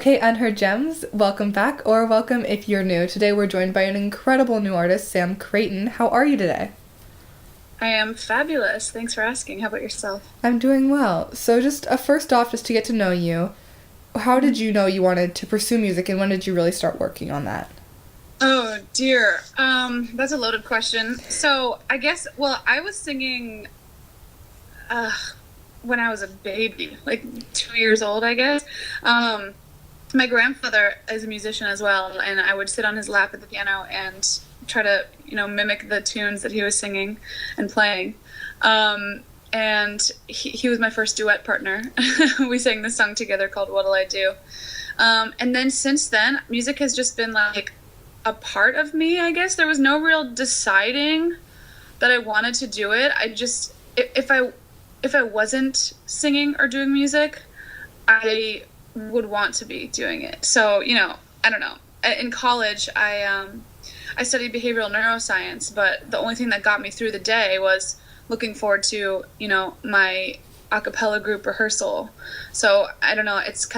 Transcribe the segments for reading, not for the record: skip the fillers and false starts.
Okay, Unheard Gems, welcome back, or welcome if you're new. Today we're joined by an incredible new artist, Sam Creighton. How are you today? I am fabulous. Thanks for asking. How about yourself? I'm doing well. So just first off, just to get to know you, how did Mhm. you know you wanted to pursue music and when did you really start working on that? Oh dear. That's a loaded question. So I guess, well, I was singing uh, when I was a baby, like 2 years old, I guess. Um, my grandfather is a musician as well, and I would sit on his lap at the piano and try to, mimic the tunes that he was singing and playing. Um, and he was my first duet partner. We sang this song together called What'll I Do? And then since then, music has just been like a part of me, I guess. There was no real deciding that I wanted to do it. I just, if I wasn't singing or doing music, I would want to be doing it. So, I don't know. In college, I studied behavioral neuroscience, but the only thing that got me through the day was looking forward to, my a cappella group rehearsal. So I don't know. It's just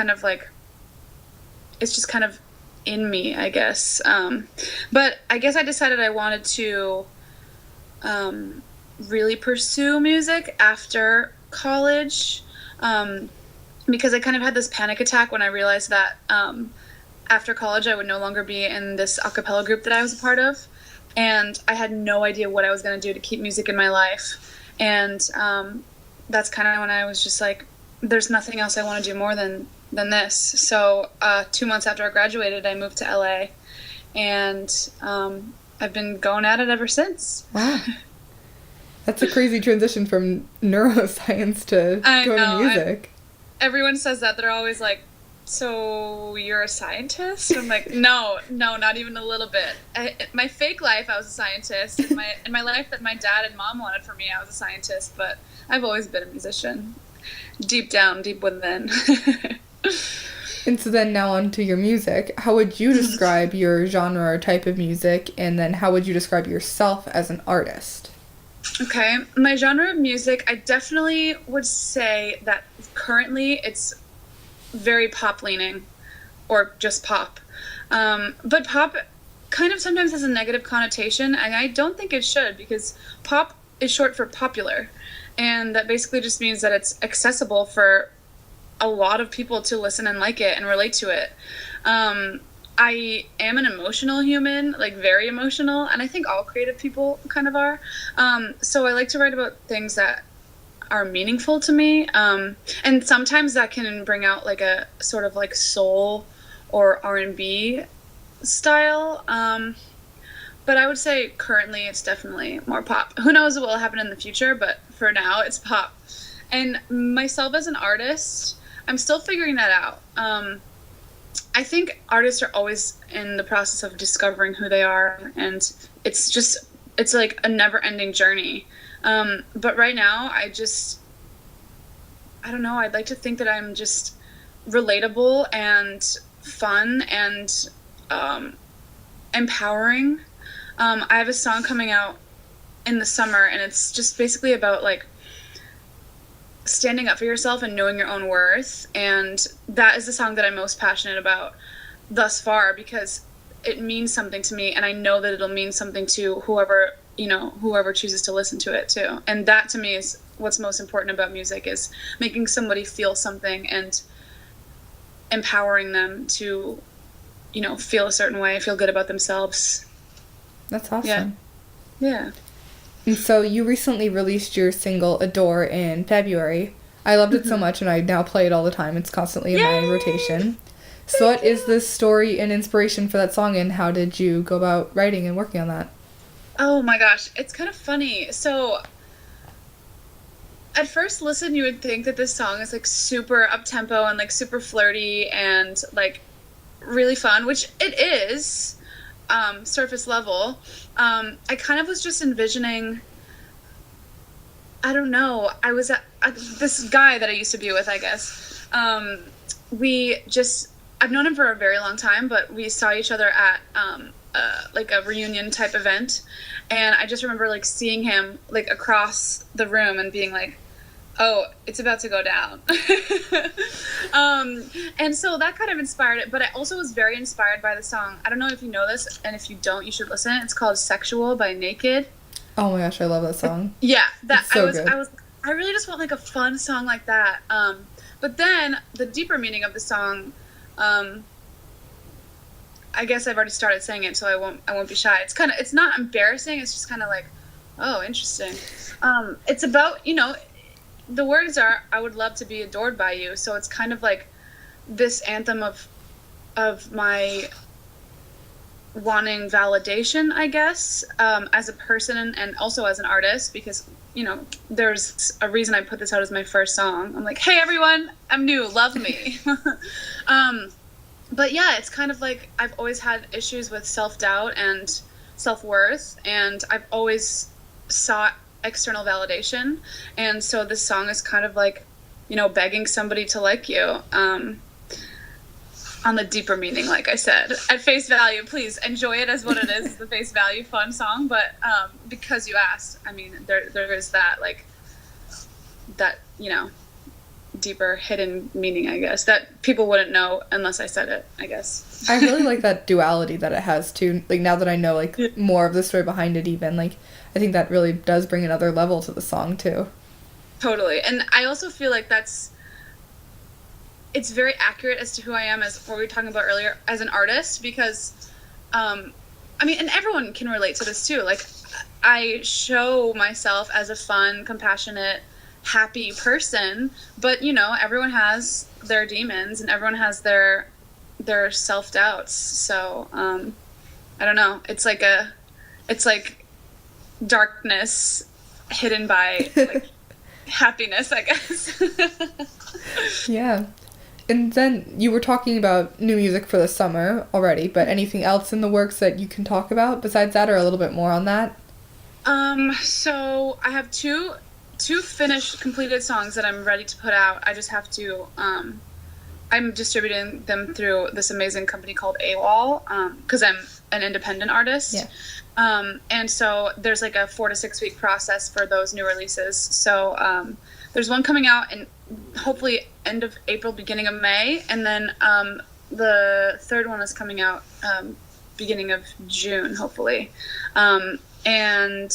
kind of in me, I guess. But I guess I decided I wanted to really pursue music after college, because I kind of had this panic attack when I realized that after college I would no longer be in this a cappella group that I was a part of. And I had no idea what I was going to do to keep music in my life. And that's kind of when I was just like, there's nothing else I want to do more than this. So 2 months after I graduated, I moved to LA, and I've been going at it ever since. Wow. That's a crazy transition from neuroscience to I going to know. music. Everyone says that. They're always like, so you're a scientist? I'm like, no, not even a little bit. My fake life, I was a scientist. In my life that my dad and mom wanted for me, I was a scientist. But I've always been a musician, deep down, deep within. And so then now on to your music. How would you describe your genre or type of music, and then how would you describe yourself as an artist? Okay, my genre of music, I definitely would say that currently it's very pop leaning, or just pop. But pop kind of sometimes has a negative connotation, and I don't think it should, because pop is short for popular, and that basically just means that it's accessible for a lot of people to listen and like it and relate to it. I am an emotional human, like very emotional, and I think all creative people kind of are. So I like to write about things that are meaningful to me. And sometimes that can bring out like a sort of like soul or R&B style. But I would say currently it's definitely more pop. Who knows what will happen in the future, but for now it's pop. And myself as an artist, I'm still figuring that out. I think artists are always in the process of discovering who they are, and it's like a never-ending journey. But right now, I don't know, I'd like to think that I'm just relatable and fun and empowering. I have a song coming out in the summer, and it's just basically about like standing up for yourself and knowing your own worth. And that is the song that I'm most passionate about thus far, because it means something to me, and I know that it'll mean something to whoever chooses to listen to it too. And that to me is what's most important about music, is making somebody feel something and empowering them to feel a certain way, feel good about themselves. That's Yeah. awesome. Yeah. And so you recently released your single Adore in February. I loved it so much, and I now play it all the time. It's constantly in my Yay! rotation. So what is the story and inspiration for that song, and how did you go about writing and working on that? Oh my gosh, it's kind of funny. So at first listen, you would think that this song is like super up tempo and like super flirty and like really fun, which it is, surface level. I kind of was just envisioning, I don't know, I was at this guy that I used to be with, I guess. I've known him for a very long time, but we saw each other at like a reunion type event, and I just remember like seeing him like across the room and being like, Oh, it's about to go down. And so that kind of inspired it, but I also was very inspired by the song. I don't know if you know this, and if you don't, you should listen. It's called Sexual by Naked. Oh my gosh, I love that song. Yeah, that It's so good. I really just want like a fun song like that. But then the deeper meaning of the song, I guess I've already started saying it, so I won't be shy. It's not embarrassing. It's just kind of like, oh, interesting. It's about, the words are, I would love to be adored by you. So it's kind of like this anthem of my wanting validation, I guess, as a person and also as an artist, because, there's a reason I put this out as my first song. I'm like, hey, everyone, I'm new. Love me. But yeah, it's kind of like I've always had issues with self-doubt and self-worth, and I've always sought external validation. And so this song is kind of like, begging somebody to like you, on the deeper meaning, like I said. At face value, please enjoy it as what it is, the face value fun song. But because you asked, I mean, there is that, like, that, deeper hidden meaning, I guess, that people wouldn't know unless I said it, I guess. I really like that duality that it has too. Like, now that I know like more of the story behind it, even, like, I think that really does bring another level to the song too. Totally. And I also feel like it's very accurate as to who I am, as what we were talking about earlier, as an artist, because and everyone can relate to this too. Like, I show myself as a fun, compassionate, happy person, but everyone has their demons and everyone has their self-doubts. So I don't know, it's like darkness hidden by like happiness, I guess. Yeah. And then you were talking about new music for the summer already, but anything else in the works that you can talk about besides that, or a little bit more on that? So I have two finished, completed songs that I'm ready to put out. I just have to, I'm distributing them through this amazing company called AWOL, because I'm an independent artist. Yeah. And so there's like a 4 to 6 week process for those new releases. So there's one coming out in hopefully end of April, beginning of May. And then the third one is coming out beginning of June, hopefully. And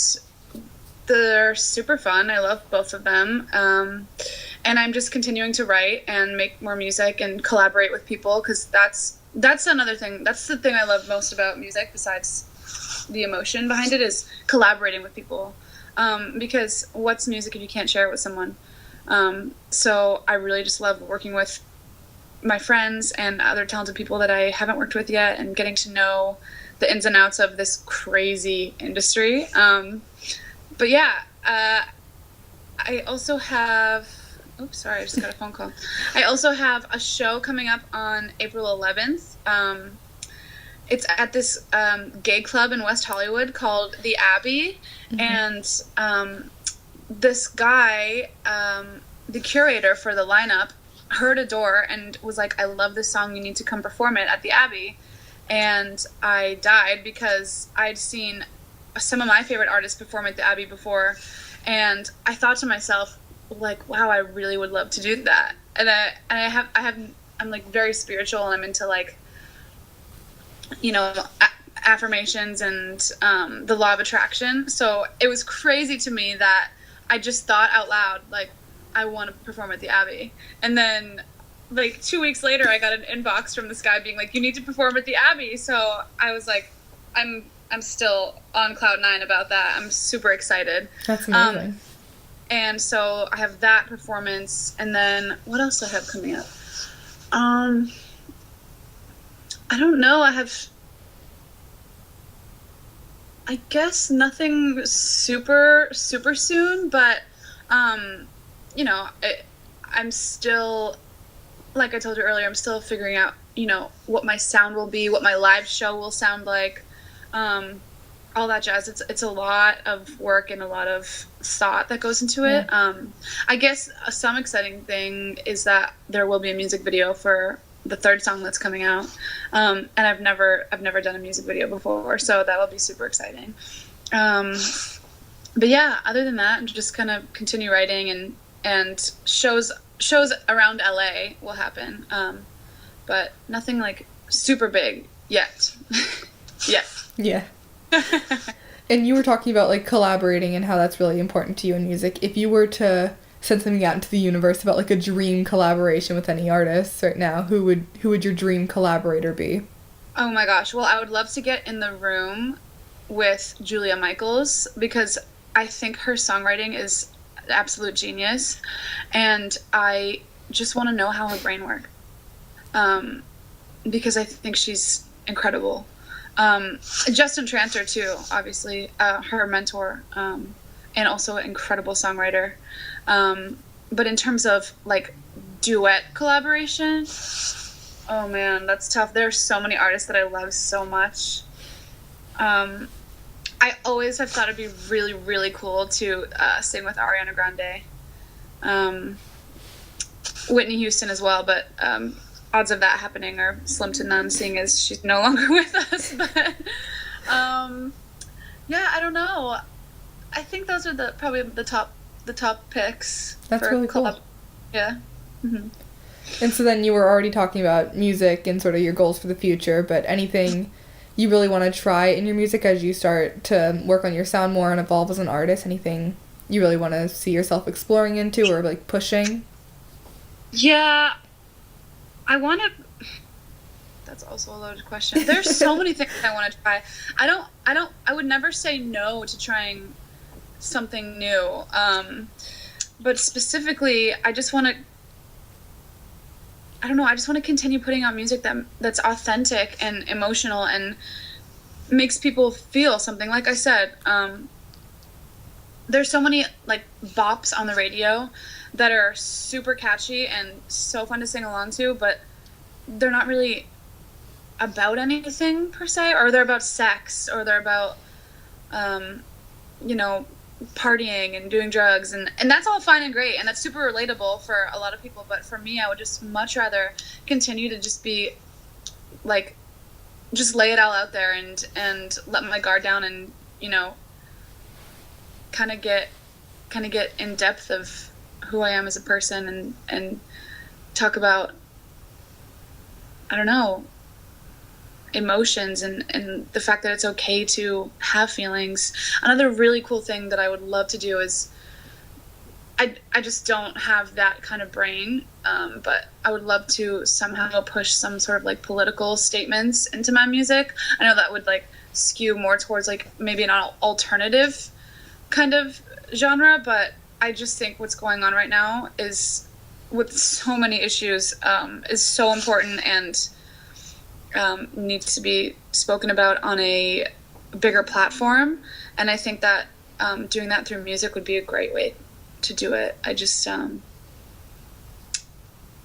they're super fun. I love both of them. And I'm just continuing to write and make more music and collaborate with people, because that's another thing. That's the thing I love most about music, besides the emotion behind it, is collaborating with people. Because what's music if you can't share it with someone? So I really just love working with my friends and other talented people that I haven't worked with yet, and getting to know the ins and outs of this crazy industry. But yeah, I also have, oops, sorry, I just got a phone call. I also have a show coming up on April 11th. It's at this gay club in West Hollywood called The Abbey. Mm-hmm. And this guy, the curator for the lineup, heard a door and was like, I love this song, you need to come perform it at The Abbey. And I died, because I'd seen some of my favorite artists perform at the Abbey before, and I thought to myself, like, wow, I really would love to do that. And I'm like very spiritual, and I'm into like, affirmations and the law of attraction. So it was crazy to me that I just thought out loud, like, I want to perform at the Abbey. And then like 2 weeks later, I got an inbox from this guy being like, you need to perform at the Abbey. So I was like, I'm still on cloud 9 about that. I'm super excited. That's amazing. And so I have that performance, and then what else do I have coming up? I don't know. I guess nothing super soon, but I'm still, like I told you earlier, I'm still figuring out, what my sound will be, what my live show will sound like. All that jazz. It's a lot of work and a lot of thought that goes into it. I guess some exciting thing is that there will be a music video for the third song that's coming out, and I've never done a music video before, so that will be super exciting. But yeah, other than that, I'm just kind of continue writing and and shows around LA will happen, but nothing like super big yet. Yet. Yeah. And you were talking about like collaborating and how that's really important to you in music. If you were to send something out into the universe about like a dream collaboration with any artists right now, who would your dream collaborator be? Oh my gosh. Well, I would love to get in the room with Julia Michaels because I think her songwriting is absolute genius, and I just want to know how her brain works. Because I think she's incredible. Justin Tranter too, obviously, her mentor, and also an incredible songwriter. But in terms of like duet collaboration, oh man, that's tough. There are so many artists that I love so much. I always have thought it'd be really, really cool to sing with Ariana Grande, Whitney Houston as well, but odds of that happening are slim to none, seeing as she's no longer with us. But yeah, I don't know. I think those are probably the top picks. That's really cool. Yeah. Mm-hmm. And so then you were already talking about music and sort of your goals for the future, but anything you really want to try in your music as you start to work on your sound more and evolve as an artist? Anything you really want to see yourself exploring into or like pushing? Yeah, I want to. That's also a loaded question. There's so many things I want to try. I would never say no to trying something new. But specifically, I just want to. I don't know. I just want to continue putting out music that's authentic and emotional and makes people feel something. Like I said, there's so many like bops on the radio that are super catchy and so fun to sing along to, but they're not really about anything per se, or they're about sex, or they're about, partying and doing drugs, and that's all fine and great, and that's super relatable for a lot of people, but for me, I would just much rather continue to just be, like, just lay it all out there and let my guard down and, kind of get in depth of who I am as a person and talk about, I don't know, emotions and the fact that it's okay to have feelings. Another really cool thing that I would love to do is I just don't have that kind of brain, but I would love to somehow push some sort of like political statements into my music. I know that would like skew more towards like maybe an alternative kind of genre, but I just think what's going on right now is with so many issues is so important and needs to be spoken about on a bigger platform. And I think that doing that through music would be a great way to do it. I just I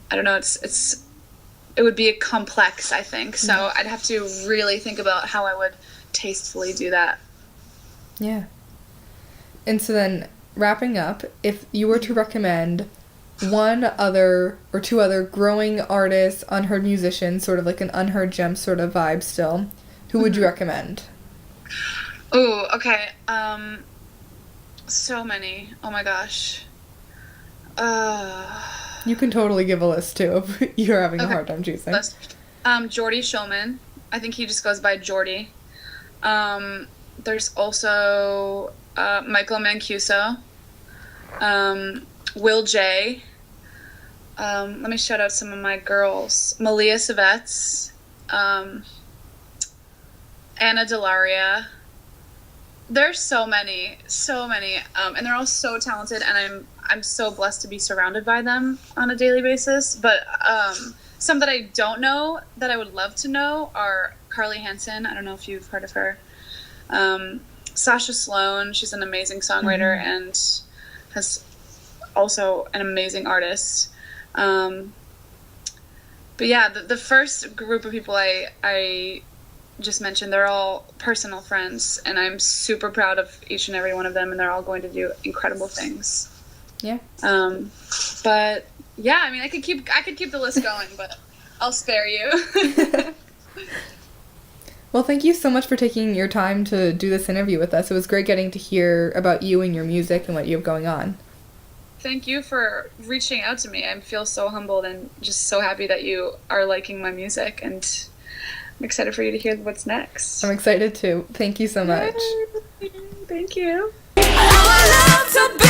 don't know, it would be complex, I think. So I'd have to really think about how I would tastefully do that. Yeah. And so then wrapping up, if you were to recommend one other or two other growing artists, unheard musicians, sort of like an Unheard Gems sort of vibe still, who would you recommend? Ooh, okay. So many. Oh my gosh. You can totally give a list too if you're having a hard time choosing. Jordy Shulman. I think he just goes by Jordy. There's also Michael Mancuso. Will J. Let me shout out some of my girls. Malia Savets. Anna Delaria. There's so many. And they're all so talented, and I'm so blessed to be surrounded by them on a daily basis. But some that I don't know that I would love to know are Carly Hansen. I don't know if you've heard of her. Sasha Sloan. She's an amazing songwriter and has also an amazing artist. But yeah, the first group of people I just mentioned, they're all personal friends, and I'm super proud of each and every one of them, and they're all going to do incredible things. Yeah. But yeah, I mean, I could keep the list going, but I'll spare you. Well, thank you so much for taking your time to do this interview with us. It was great getting to hear about you and your music and what you have going on. thank you for reaching out to me. I feel so humbled and just so happy that you are liking my music, and I'm excited for you to hear what's next. I'm excited too. Thank you so much. Yay. Thank you. I love to be